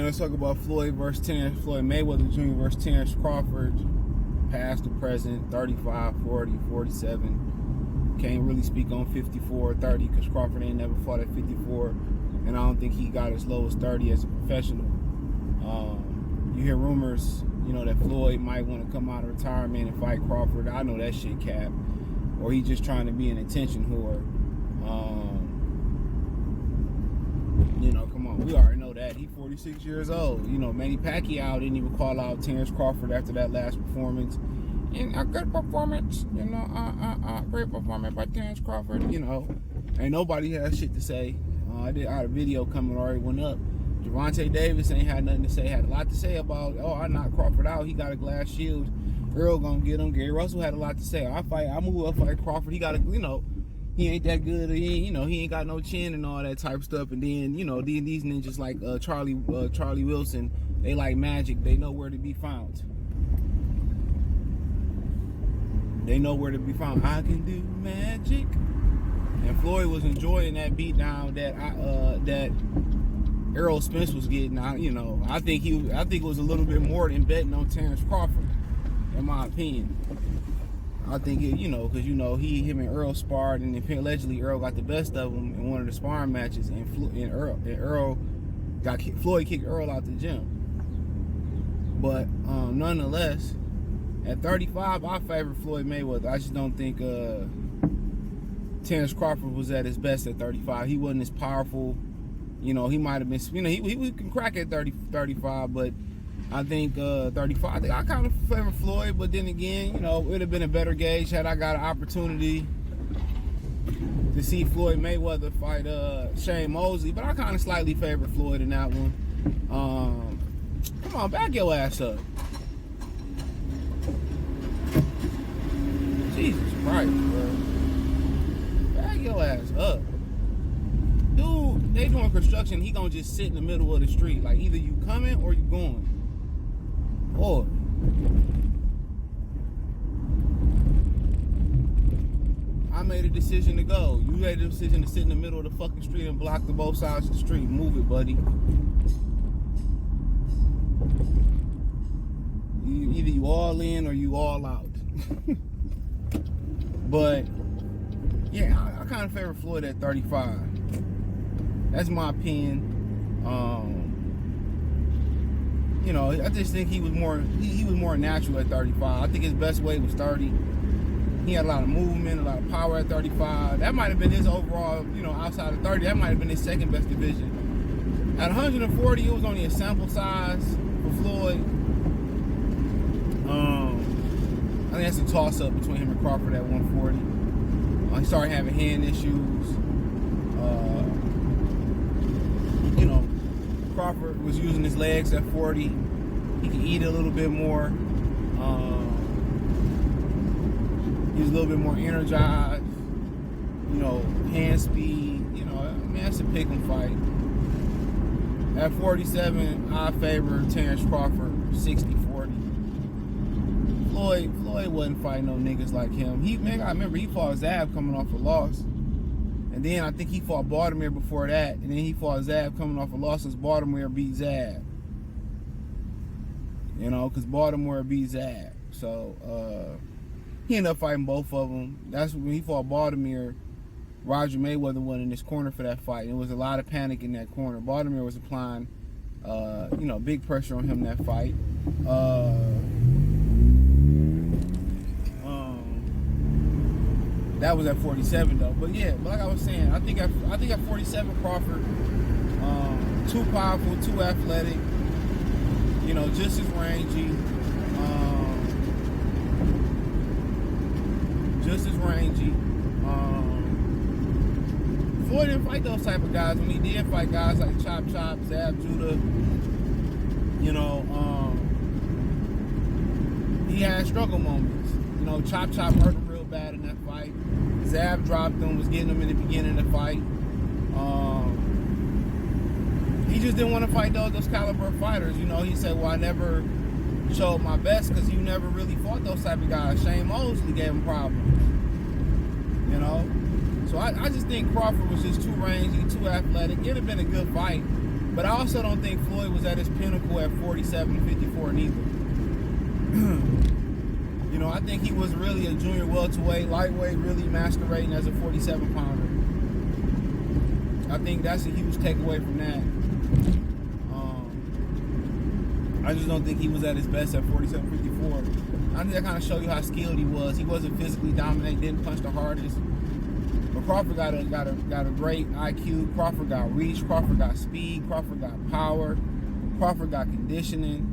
man, let's talk about Floyd versus Terence. Floyd Mayweather Jr. versus Terence Crawford. Past to present, 35, 40, 47. Can't really speak on 54 or 30 because Crawford ain't never fought at 54. And I don't think he got as low as 30 as a professional. You hear rumors, that Floyd might want to come out of retirement and fight Crawford. I know that shit cap. Or he just trying to be an attention whore. Come on, we already know that. He 46 years old. Manny Pacquiao didn't even call out Terence Crawford after that last performance. And a good performance, great performance by Terence Crawford. Ain't nobody has shit to say. I had a video coming, already went up. Gervonta Davis ain't had nothing to say. Had a lot to say about, I knocked Crawford out. He got a glass shield. Earl gonna get him. Gary Russell had a lot to say. I move up, fight Crawford. He got a, he ain't that good. He ain't got no chin and all that type of stuff. And then, these ninjas like Charlie Wilson, they like magic. They know where to be found. They know where to be found. I can do magic. And Floyd was enjoying that beatdown that Errol Spence was getting. I think it was a little bit more than betting on Terence Crawford, in my opinion. I think it, because him and Earl sparred, and allegedly Earl got the best of him in one of the sparring matches, and Floyd kicked Earl out the gym. But nonetheless, at 35, I favor Floyd Mayweather. I just don't think Terence Crawford was at his best at 35. He wasn't as powerful. He might have been, he can crack at 35, but I think 35, I kind of favor Floyd, but then again, it would have been a better gauge had I got an opportunity to see Floyd Mayweather fight Shane Mosley, but I kind of slightly favor Floyd in that one. Come on, back your ass up. Jesus Christ, bro. Back your ass up. Dude, they doing construction, he gonna just sit in the middle of the street. Like, either you coming or you going. Or I made a decision to go. You made a decision to sit in the middle of the fucking street and block the both sides of the street. Move it, buddy. Either you all in or you all out. But yeah, I kind of favor Floyd at 35. That's my opinion. I just think he was more natural at 35. I think his best weight was 30. He had a lot of movement, a lot of power at 35. That might have been his overall, outside of 30, that might have been his second best division. At 140, it was only a sample size for Floyd. I think that's a toss-up between him and Crawford at 140. He started having hand issues. Crawford was using his legs at 40. He could eat a little bit more. He was a little bit more energized. Hand speed. That's a pick 'em fight. At 47, I favor Terence Crawford 60-40. Floyd wasn't fighting no niggas like him. I remember he fought Zab coming off a loss. And then I think he fought Baltimore before that. And then he fought Zab coming off a loss as Baltimore beat Zab. Because Baltimore beat Zab. So, he ended up fighting both of them. That's when he fought Baltimore. Roger Mayweather went in his corner for that fight. And there was a lot of panic in that corner. Baltimore was applying, big pressure on him in that fight. That was at 47 though, but like I was saying, I think at 47 Crawford, too powerful, too athletic, just as rangy, Floyd didn't fight those type of guys. When he did fight guys like Chop Chop, Zab Judah, he had struggle moments. Chop Chop hurt him real bad in that fight. Zab dropped him, was getting him in the beginning of the fight. He just didn't want to fight those caliber fighters. He said, well, I never showed my best because you never really fought those type of guys. Shane Mosley gave him problems. So I just think Crawford was just too rangy, too athletic. It'd have been a good fight. But I also don't think Floyd was at his pinnacle at 47 and 54 neither. You know, I think he was really a junior welterweight, lightweight, really masquerading as a 47-pounder. I think that's a huge takeaway from that. I just don't think he was at his best at 47, 54. I think that kind of show you how skilled he was. He wasn't physically dominant, didn't punch the hardest. But Crawford got a great IQ. Crawford got reach. Crawford got speed. Crawford got power. Crawford got conditioning.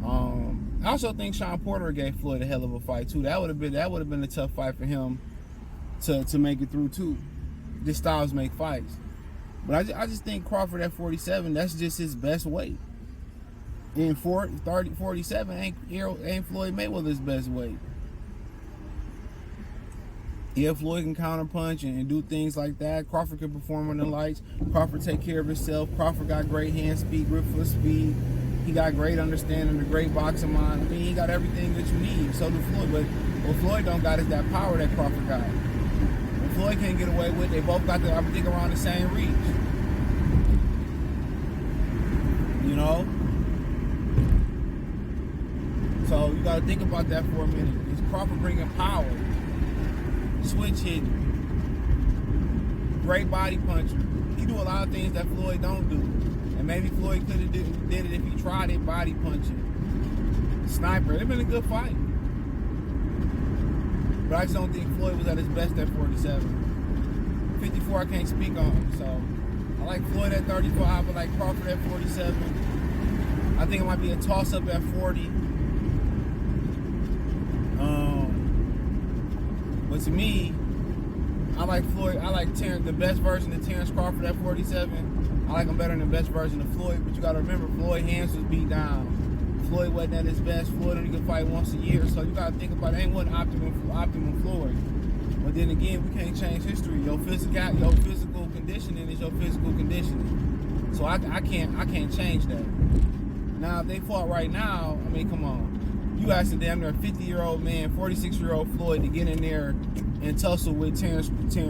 I also think Sean Porter gave Floyd a hell of a fight too. That would have been a tough fight for him to make it through too. Just styles make fights. But I just think Crawford at 47, that's just his best weight. And 47 ain't Floyd Mayweather's best weight. Yeah, Floyd can counterpunch and do things like that. Crawford can perform on the lights. Crawford take care of himself. Crawford got great hand speed, grip foot speed. He got great understanding, a great boxing mind. I mean, he got everything that you need. So do Floyd. But what Floyd don't got is that power that Crawford got. What Floyd can't get away with, they both got I think, around the same reach. You know? So you got to think about that for a minute. Is Crawford bringing power? Switch hitting, great body puncher. He do a lot of things that Floyd don't do, and maybe Floyd could have did it if he tried it. Body punching, sniper. It'd been a good fight, but I just don't think Floyd was at his best at 47. 54, I can't speak on. So I like Floyd at 35, but like Crawford at 47. I think it might be a toss-up at 40. But to me, I like Floyd. I like Terence, the best version of Terence Crawford at 47. I like him better than the best version of Floyd. But you got to remember, Floyd's hands was beat down. Floyd wasn't at his best. Floyd only could fight once a year. So you got to think about it. Ain't one optimum Floyd. But then again, we can't change history. Your physical conditioning is your physical conditioning. So I can't change that. Now, if they fought right now, I mean, come on. You asked a damn near 50-year-old man, 46-year-old Floyd to get in there and tussle with Terence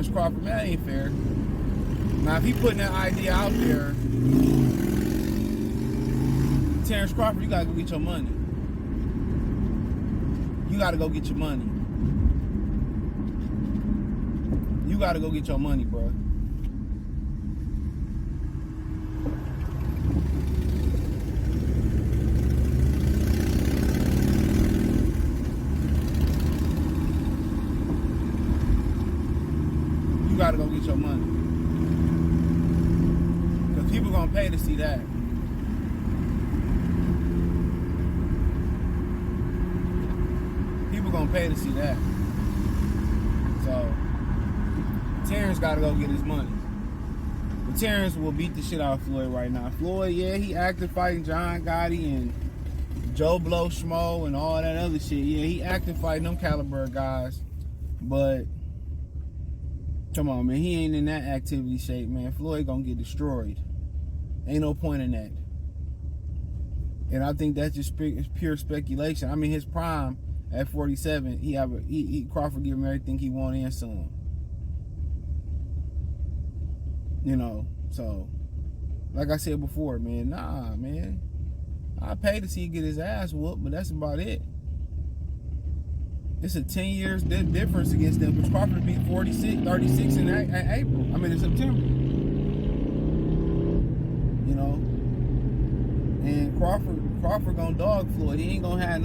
Crawford. Man, that ain't fair. Now, if he putting that idea out there, Terence Crawford, you gotta go get your money. You gotta go get your money. You gotta go get your money, bro. You gotta go get your money. Because people gonna pay to see that. People gonna pay to see that. So, Terence gotta go get his money. But Terence will beat the shit out of Floyd right now. Floyd, yeah, he active fighting John Gotti and Joe Blow Schmo and all that other shit. Yeah, he active fighting them caliber guys. But come on, man. He ain't in that activity shape, man. Floyd gonna get destroyed. Ain't no point in that. And I think that's just pure speculation. I mean, his prime at 47, Crawford give him everything he want and some. You know, so like I said before, man, nah, man. I pay to see him get his ass whooped, but that's about it. It's a 10 years difference against them, because Crawford beat 36 in April. I mean, in September. You know, and Crawford gonna dog Floyd. He ain't gonna have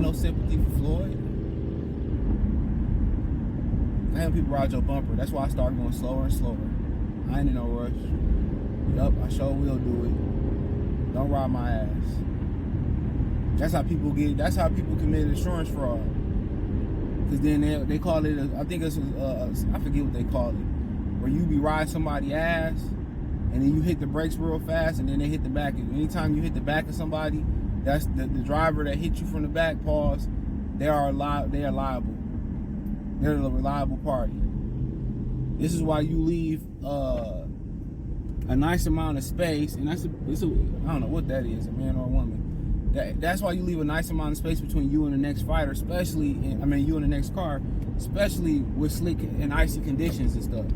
no sympathy for Floyd. Damn, people ride your bumper. That's why I started going slower and slower. I ain't in no rush. Yup, I sure will do it. Don't ride my ass. That's how people commit insurance fraud. Because then they call it, I think it's, I forget what they call it, where you be riding somebody's ass, and then you hit the brakes real fast, and then they hit the back. Anytime you hit the back of somebody, that's the driver that hit you from the back, pause, they are liable. They're the reliable party. This is why you leave a nice amount of space, and I don't know what that is, a man or a woman. That's why you leave a nice amount of space between you and the next fighter, especially, you and the next car, especially with slick and icy conditions and stuff.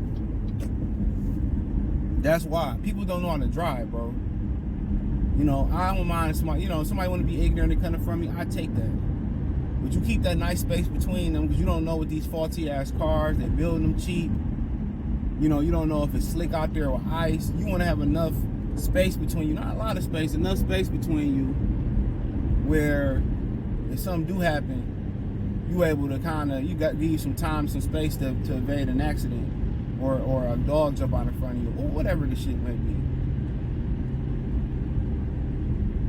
That's why. People don't know how to drive, bro. You know, I don't mind somebody, somebody want to be ignorant and coming from me, I take that. But you keep that nice space between them, because you don't know what these faulty ass cars, they building them cheap. You don't know if it's slick out there or ice. You want to have enough space between you, not a lot of space, enough space between you where if something do happen, you able to give you some time, some space to evade an accident or a dog jump out in front of you or whatever the shit may be.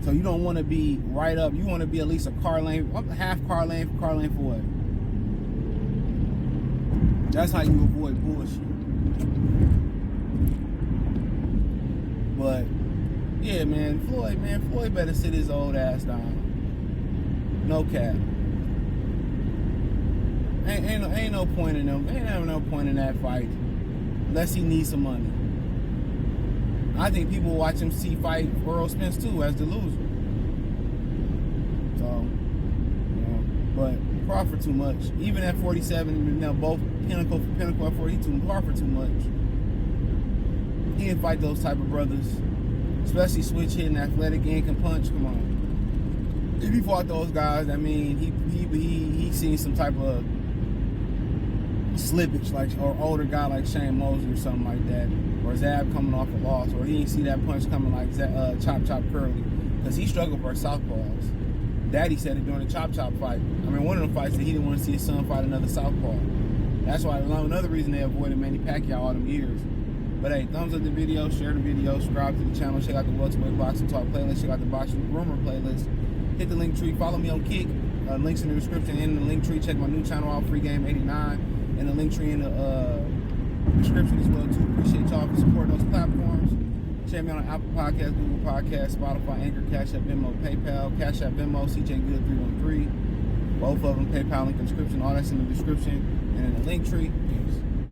So you don't want to be right up. You want to be at least a car lane, half car lane for what? That's how you avoid bullshit. But yeah, man, Floyd better sit his old ass down. No cap. Ain't no point in them. Ain't having no point in that fight unless he needs some money. I think people watch him fight Earl Spence too as the loser. So, but Crawford too much. Even at 47, both pinnacle at 42, Crawford too much. He didn't fight those type of brothers, especially switch hitting, athletic, and can punch. Come on. If he fought those guys, I mean, he seen some type of slippage, like, or older guy like Shane Mosley or something like that, or Zab coming off a loss, or he didn't see that punch coming like Chop Curly, because he struggled for southpaws. Daddy said it during the Chop fight. I mean, one of the fights that he didn't want to see his son fight another southpaw. That's why another reason they avoided Manny Pacquiao all them years. But hey, thumbs up the video, share the video, subscribe to the channel, check out the Welterweight Boxing Talk playlist, check out the Boxing Rumor playlist, hit the link tree, follow me on Kick, links in the description and in the link tree, check my new channel out, Free Game 89, and the link tree in the description as well too. Appreciate y'all for supporting those platforms. Check me out on Apple Podcasts, Google Podcasts, Spotify, Anchor, Cash App, Venmo, PayPal, Cash App, Venmo, CJ Good 313. Both of them, PayPal link in the description, all that's in the description and in the link tree. Peace.